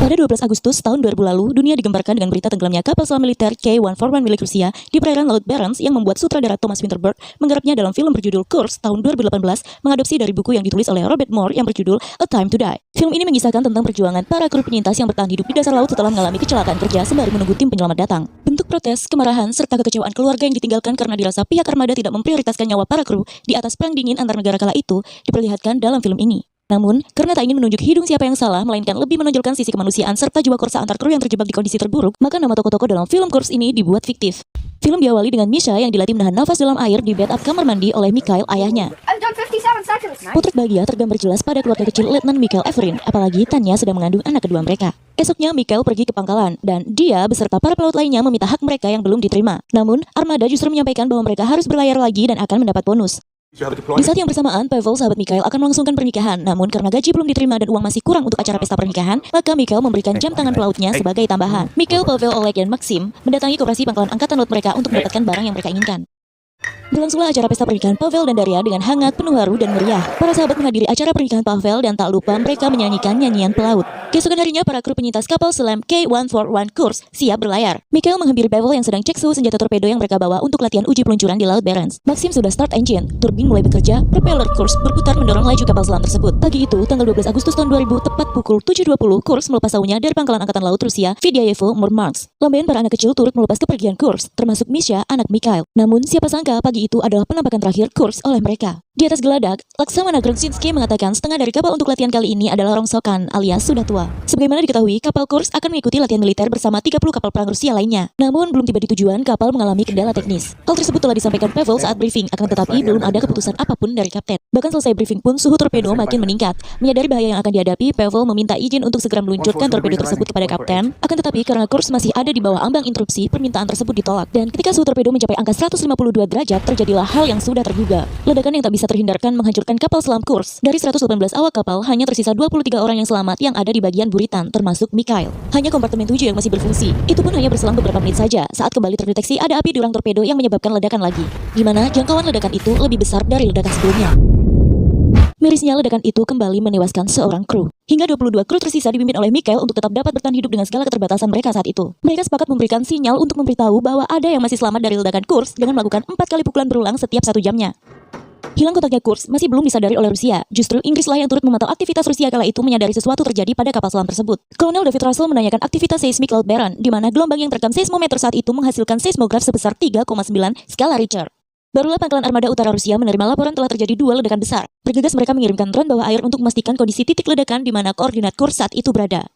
Pada 12 Agustus tahun 2000 lalu, dunia digemparkan dengan berita tenggelamnya kapal selam militer K-141 milik Rusia di perairan Laut Barents yang membuat sutradara Thomas Winterberg menggarapnya dalam film berjudul Kursk tahun 2018 mengadopsi dari buku yang ditulis oleh Robert Moore yang berjudul A Time to Die. Film ini mengisahkan tentang perjuangan para kru penyintas yang bertahan hidup di dasar laut setelah mengalami kecelakaan kerja sembari menunggu tim penyelamat datang. Bentuk protes, kemarahan, serta kekecewaan keluarga yang ditinggalkan karena dirasa pihak armada tidak memprioritaskan nyawa para kru di atas perang dingin antar negara kala itu diperlihatkan dalam film ini. Namun, karena tak ingin menunjuk hidung siapa yang salah, melainkan lebih menonjolkan sisi kemanusiaan serta jiwa korsa antar kru yang terjebak di kondisi terburuk, maka nama tokoh-tokoh dalam film Kursk ini dibuat fiktif. Film diawali dengan Misha yang dilatih menahan nafas dalam air di bathtub kamar mandi oleh Mikhail, ayahnya. Potret bahagia tergambar jelas pada keluarga kecil Letnan Mikhail Everin, apalagi Tanya sedang mengandung anak kedua mereka. Esoknya Mikhail pergi ke pangkalan, dan dia beserta para pelaut lainnya meminta hak mereka yang belum diterima. Namun, armada justru menyampaikan bahwa mereka harus berlayar lagi dan akan mendapat bonus. Di saat yang bersamaan, Pavel, sahabat Mikhail, akan melangsungkan pernikahan. Namun karena gaji belum diterima dan uang masih kurang untuk acara pesta pernikahan, maka Mikhail memberikan jam tangan pelautnya sebagai tambahan. Mikhail, Pavel, Oleg, dan Maxim mendatangi koperasi pangkalan angkatan laut mereka untuk mendapatkan barang yang mereka inginkan. Berlangsunglah acara pesta pernikahan Pavel dan Daria dengan hangat, penuh haru, dan meriah. Para sahabat menghadiri acara pernikahan Pavel dan tak lupa mereka menyanyikan nyanyian pelaut. Keesokan harinya, para kru penyintas kapal selam K-141 Kursk siap berlayar. Mikhail menghampiri Pavel yang sedang cek suhu senjata torpedo yang mereka bawa untuk latihan uji peluncuran di Laut Barents. Maxim sudah start engine, turbin mulai bekerja, propeller Kursk berputar mendorong laju kapal selam tersebut. Pagi itu, tanggal 12 Agustus tahun 2000, tepat pukul 7.20, Kursk melepas saunya dari pangkalan angkatan laut Rusia, Vidyayevo, Murmansk. Lambaian para anak kecil turut melepas kepergian Kursk, termasuk Misha, anak Mikhail. Namun, siapa sangka pagi itu adalah penampakan terakhir Kursk oleh mereka. Di atas geladak, Laksamana Grozhinsky mengatakan setengah dari kapal untuk latihan kali ini adalah rongsokan alias sudah tua. Sebagaimana diketahui, kapal Kursk akan mengikuti latihan militer bersama 30 kapal perang Rusia lainnya. Namun, belum tiba di tujuan, kapal mengalami kendala teknis. Hal tersebut telah disampaikan Pavel saat briefing, akan tetapi belum ada keputusan apapun dari kapten. Bahkan selesai briefing pun, suhu torpedo makin meningkat. Menyadari bahaya yang akan dihadapi, Pavel meminta izin untuk segera meluncurkan torpedo tersebut kepada kapten. Akan tetapi, karena Kursk masih ada di bawah ambang interupsi, permintaan tersebut ditolak. Dan ketika suhu torpedo mencapai angka 152 derajat, terjadilah hal yang sudah terduga. Ledakan yang tak bisa terhindarkan menghancurkan kapal selam Kursk. Dari 118 awak kapal, hanya tersisa 23 orang yang selamat yang ada di bagian buritan, termasuk Mikhail. Hanya kompartemen 7 yang masih berfungsi. Itu pun hanya berselang beberapa menit saja, saat kembali terdeteksi ada api di ruang torpedo yang menyebabkan ledakan lagi. Di mana jangkauan ledakan itu lebih besar dari ledakan sebelumnya. Mirisnya, ledakan itu kembali menewaskan seorang kru. Hingga 22 kru tersisa dipimpin oleh Mikhail untuk tetap dapat bertahan hidup dengan segala keterbatasan mereka saat itu. Mereka sepakat memberikan sinyal untuk memberitahu bahwa ada yang masih selamat dari ledakan Kursk dengan melakukan 4 kali pukulan berulang setiap 1 jamnya. Hilang kontaknya Kursk masih belum disadari oleh Rusia. Justru Inggrislah yang turut memantau aktivitas Rusia kala itu menyadari sesuatu terjadi pada kapal selam tersebut. Kolonel David Russell menanyakan aktivitas seismik Laut Barents, di mana gelombang yang terekam seismometer saat itu menghasilkan seismograf sebesar 3,9 skala Richter. Barulah pangkalan armada utara Rusia menerima laporan telah terjadi 2 ledakan besar. Bergegas mereka mengirimkan drone bawah air untuk memastikan kondisi titik ledakan di mana koordinat Kursk saat itu berada.